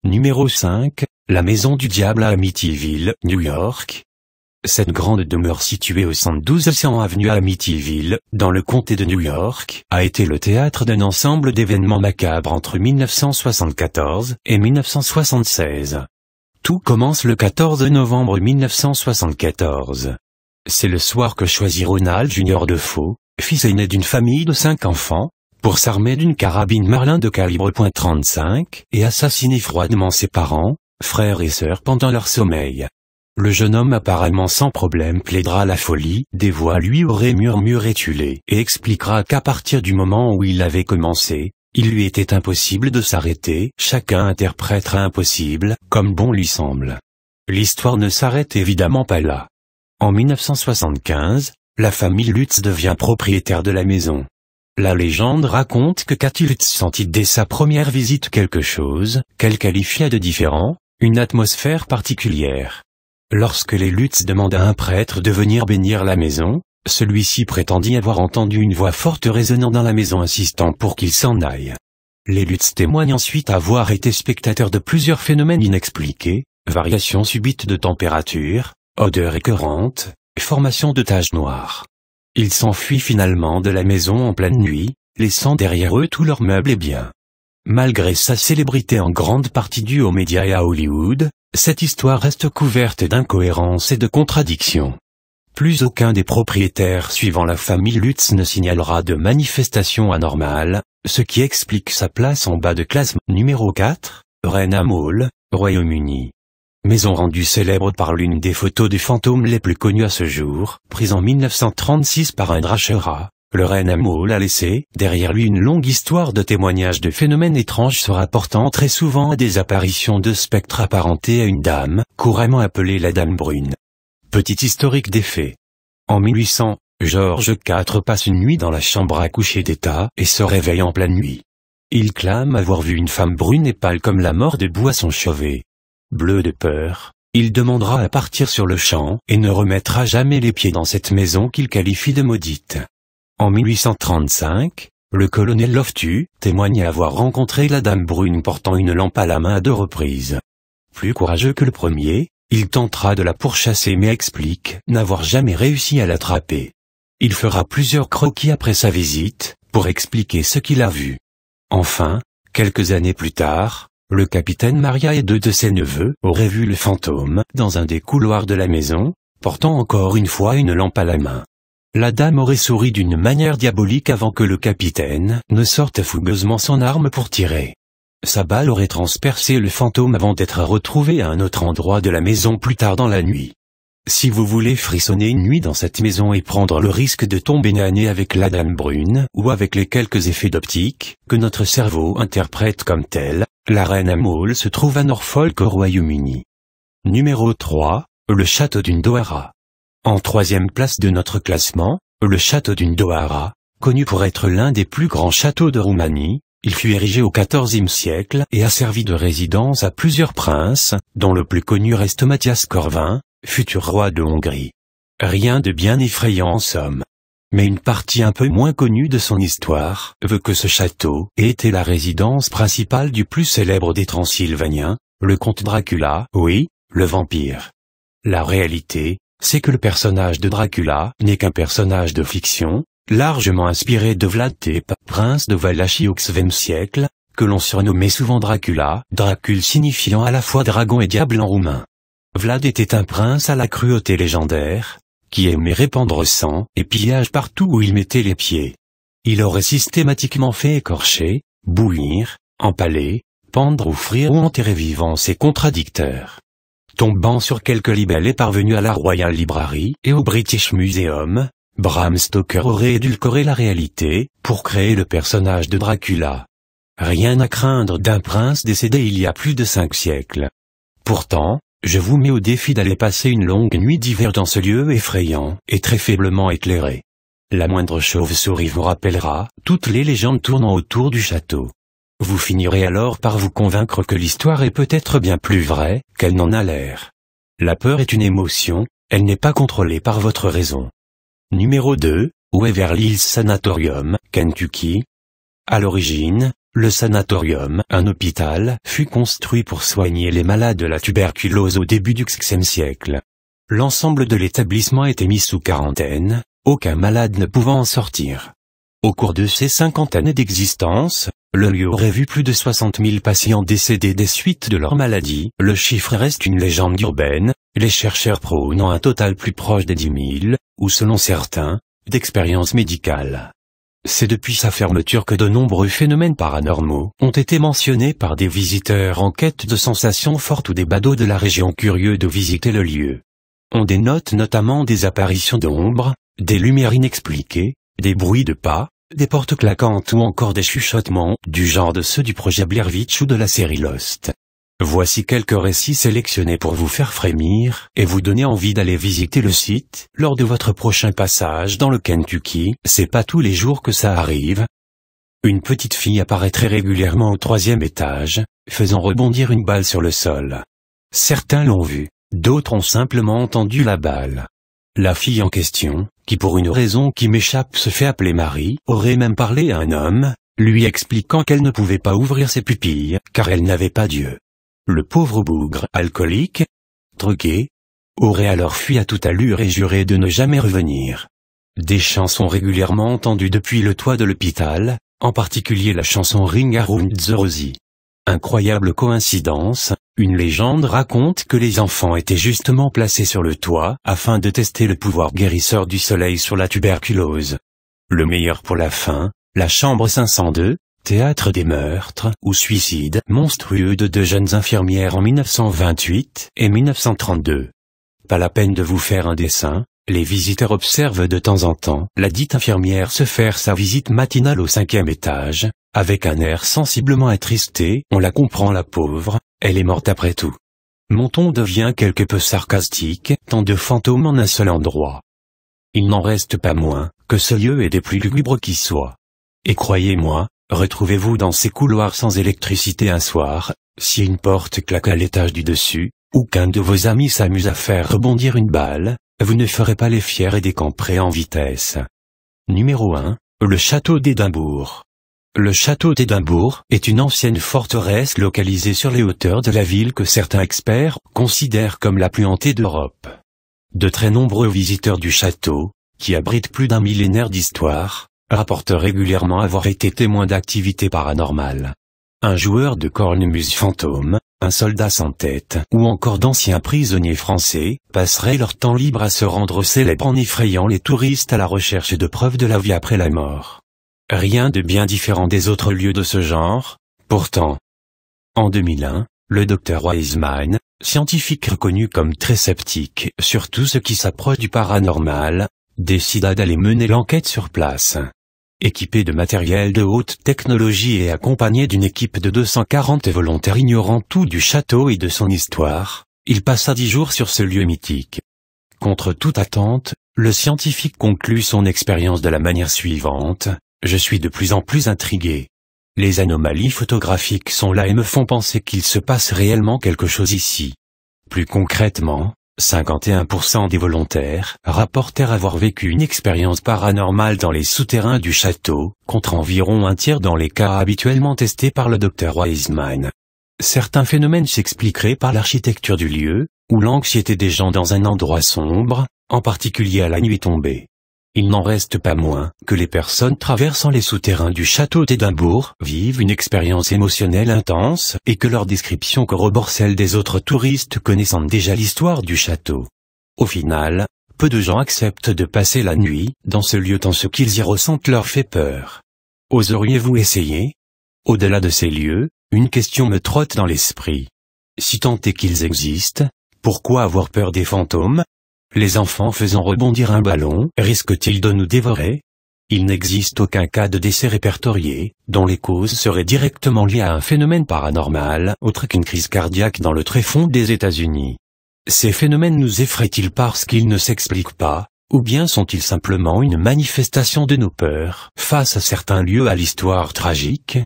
Numéro 5, la Maison du Diable à Amityville, New York. Cette grande demeure située au 11200 avenue Amityville, dans le comté de New York, a été le théâtre d'un ensemble d'événements macabres entre 1974 et 1976. Tout commence le 14 novembre 1974. C'est le soir que choisit Ronald Jr. Defoe, fils aîné d'une famille de 5 enfants, pour s'armer d'une carabine Marlin de calibre .35 et assassiner froidement ses parents, frères et sœurs pendant leur sommeil. Le jeune homme apparemment sans problème plaidera la folie, des voix lui auraient murmuré tuer et expliquera qu'à partir du moment où il avait commencé, il lui était impossible de s'arrêter. Chacun interprétera impossible, comme bon lui semble. L'histoire ne s'arrête évidemment pas là. En 1975, la famille Lutz devient propriétaire de la maison. La légende raconte que Cathy Lutz sentit dès sa première visite quelque chose, qu'elle qualifia de différent, une atmosphère particulière. Lorsque les Lutz demandent à un prêtre de venir bénir la maison, celui-ci prétendit avoir entendu une voix forte résonnant dans la maison insistant pour qu'il s'en aille. Les Lutz témoignent ensuite avoir été spectateurs de plusieurs phénomènes inexpliqués, variations subites de température, odeurs écœurantes, formation de taches noires. Ils s'enfuient finalement de la maison en pleine nuit, laissant derrière eux tous leurs meubles et biens. Malgré sa célébrité en grande partie due aux médias et à Hollywood, cette histoire reste couverte d'incohérences et de contradictions. Plus aucun des propriétaires suivant la famille Lutz ne signalera de manifestations anormales, ce qui explique sa place en bas de classement. Numéro 4, Rainham Mall, Royaume-Uni. Maison rendue célèbre par l'une des photos des fantômes les plus connues à ce jour, prise en 1936 par un Dracula. Le Rainham Mall a laissé derrière lui une longue histoire de témoignages de phénomènes étranges se rapportant très souvent à des apparitions de spectres apparentés à une dame, couramment appelée la Dame Brune. Petit historique des faits. En 1800, George IV passe une nuit dans la chambre à coucher d'État et se réveille en pleine nuit. Il clame avoir vu une femme brune et pâle comme la mort debout à son chevet. Bleu de peur, il demandera à partir sur le champ et ne remettra jamais les pieds dans cette maison qu'il qualifie de maudite. En 1835, le colonel Loftus témoigne avoir rencontré la Dame Brune portant une lampe à la main à 2 reprises. Plus courageux que le premier, il tentera de la pourchasser mais explique n'avoir jamais réussi à l'attraper. Il fera plusieurs croquis après sa visite, pour expliquer ce qu'il a vu. Enfin, quelques années plus tard, le capitaine Maria et 2 de ses neveux auraient vu le fantôme dans un des couloirs de la maison, portant encore une fois une lampe à la main. La dame aurait souri d'une manière diabolique avant que le capitaine ne sorte fougueusement son arme pour tirer. Sa balle aurait transpercé le fantôme avant d'être retrouvé à un autre endroit de la maison plus tard dans la nuit. Si vous voulez frissonner une nuit dans cette maison et prendre le risque de tomber nez à nez avec la Dame Brune ou avec les quelques effets d'optique que notre cerveau interprète comme tels, la Rainham Mall se trouve à Norfolk au Royaume-Uni. Numéro 3, le château d'Undowara. En 3e place de notre classement, le château d'Undowara, connu pour être l'un des plus grands châteaux de Roumanie, il fut érigé au XIVe siècle et a servi de résidence à plusieurs princes, dont le plus connu reste Mathias Corvin, futur roi de Hongrie. Rien de bien effrayant en somme. Mais une partie un peu moins connue de son histoire veut que ce château ait été la résidence principale du plus célèbre des Transylvaniens, le comte Dracula, oui, le vampire. La réalité, c'est que le personnage de Dracula n'est qu'un personnage de fiction, largement inspiré de Vlad Tepes, prince de Valachie au XVe siècle, que l'on surnommait souvent Dracula, Dracul signifiant à la fois dragon et diable en roumain. Vlad était un prince à la cruauté légendaire, qui aimait répandre sang et pillage partout où il mettait les pieds. Il aurait systématiquement fait écorcher, bouillir, empaler, pendre ou frire ou enterrer vivant ses contradicteurs. Tombant sur quelques libelles et parvenu à la Royal Library et au British Museum, Bram Stoker aurait édulcoré la réalité, pour créer le personnage de Dracula. Rien à craindre d'un prince décédé il y a plus de 5 siècles. Pourtant, je vous mets au défi d'aller passer une longue nuit d'hiver dans ce lieu effrayant et très faiblement éclairé. La moindre chauve-souris vous rappellera toutes les légendes tournant autour du château. Vous finirez alors par vous convaincre que l'histoire est peut-être bien plus vraie qu'elle n'en a l'air. La peur est une émotion, elle n'est pas contrôlée par votre raison. Numéro 2, Waverly Hills Sanatorium, Kentucky. À l'origine, Le sanatorium, un hôpital, fut construit pour soigner les malades de la tuberculose au début du XVe siècle. L'ensemble de l'établissement était mis sous quarantaine, aucun malade ne pouvant en sortir. Au cours de ces 50 années d'existence, le lieu aurait vu plus de 60 000 patients décédés des suites de leur maladie. Le chiffre reste une légende urbaine, les chercheurs prônant un total plus proche des 10 000, ou selon certains, d'expériences médicales. C'est depuis sa fermeture que de nombreux phénomènes paranormaux ont été mentionnés par des visiteurs en quête de sensations fortes ou des badauds de la région curieux de visiter le lieu. On dénote notamment des apparitions d'ombres, des lumières inexpliquées, des bruits de pas, des portes claquantes ou encore des chuchotements, du genre de ceux du projet Blair Witch ou de la série Lost. Voici quelques récits sélectionnés pour vous faire frémir et vous donner envie d'aller visiter le site. Lors de votre prochain passage dans le Kentucky, c'est pas tous les jours que ça arrive. Une petite fille apparaît très régulièrement au 3e étage, faisant rebondir une balle sur le sol. Certains l'ont vue, d'autres ont simplement entendu la balle. La fille en question, qui pour une raison qui m'échappe se fait appeler Marie, aurait même parlé à un homme, lui expliquant qu'elle ne pouvait pas ouvrir ses pupilles, car elle n'avait pas d'yeux. Le pauvre bougre, alcoolique, drogué, aurait alors fui à toute allure et juré de ne jamais revenir. Des chants sont régulièrement entendus depuis le toit de l'hôpital, en particulier la chanson Ring Around the Rosie. Incroyable coïncidence, une légende raconte que les enfants étaient justement placés sur le toit afin de tester le pouvoir guérisseur du soleil sur la tuberculose. Le meilleur pour la fin, la chambre 502, théâtre des meurtres ou suicides monstrueux de 2 jeunes infirmières en 1928 et 1932. Pas la peine de vous faire un dessin, les visiteurs observent de temps en temps la dite infirmière se faire sa visite matinale au 5e étage, avec un air sensiblement attristé. On la comprend, la pauvre, elle est morte après tout. Mon ton devient quelque peu sarcastique, tant de fantômes en un seul endroit. Il n'en reste pas moins que ce lieu est des plus lugubres qui soient. Et croyez-moi, retrouvez-vous dans ces couloirs sans électricité un soir, si une porte claque à l'étage du dessus, ou qu'un de vos amis s'amuse à faire rebondir une balle, vous ne ferez pas les fiers et décamperez en vitesse. Numéro 1, le château d'Édimbourg. Le château d'Édimbourg est une ancienne forteresse localisée sur les hauteurs de la ville que certains experts considèrent comme la plus hantée d'Europe. De très nombreux visiteurs du château, qui abrite plus d'un millénaire d'histoire, rapportent régulièrement avoir été témoins d'activités paranormales. Un joueur de cornemuse fantôme, un soldat sans tête ou encore d'anciens prisonniers français passeraient leur temps libre à se rendre célèbres en effrayant les touristes à la recherche de preuves de la vie après la mort. Rien de bien différent des autres lieux de ce genre, pourtant. En 2001, le Dr Wiseman, scientifique reconnu comme très sceptique sur tout ce qui s'approche du paranormal, décida d'aller mener l'enquête sur place. Équipé de matériel de haute technologie et accompagné d'une équipe de 240 volontaires ignorant tout du château et de son histoire, il passa 10 jours sur ce lieu mythique. Contre toute attente, le scientifique conclut son expérience de la manière suivante: je suis de plus en plus intrigué. Les anomalies photographiques sont là et me font penser qu'il se passe réellement quelque chose ici. Plus concrètement, 51% des volontaires rapportèrent avoir vécu une expérience paranormale dans les souterrains du château, contre environ un tiers dans les cas habituellement testés par le Dr Wiseman. Certains phénomènes s'expliqueraient par l'architecture du lieu, ou l'anxiété des gens dans un endroit sombre, en particulier à la nuit tombée. Il n'en reste pas moins que les personnes traversant les souterrains du château d'Édimbourg vivent une expérience émotionnelle intense et que leur description corrobore celle des autres touristes connaissant déjà l'histoire du château. Au final, peu de gens acceptent de passer la nuit dans ce lieu tant ce qu'ils y ressentent leur fait peur. Oseriez-vous essayer? Au-delà de ces lieux, une question me trotte dans l'esprit. Si tant est qu'ils existent, pourquoi avoir peur des fantômes? Les enfants faisant rebondir un ballon risquent-ils de nous dévorer? Il n'existe aucun cas de décès répertorié, dont les causes seraient directement liées à un phénomène paranormal autre qu'une crise cardiaque dans le tréfonds des États-Unis. Ces phénomènes nous effraient-ils parce qu'ils ne s'expliquent pas, ou bien sont-ils simplement une manifestation de nos peurs face à certains lieux à l'histoire tragique?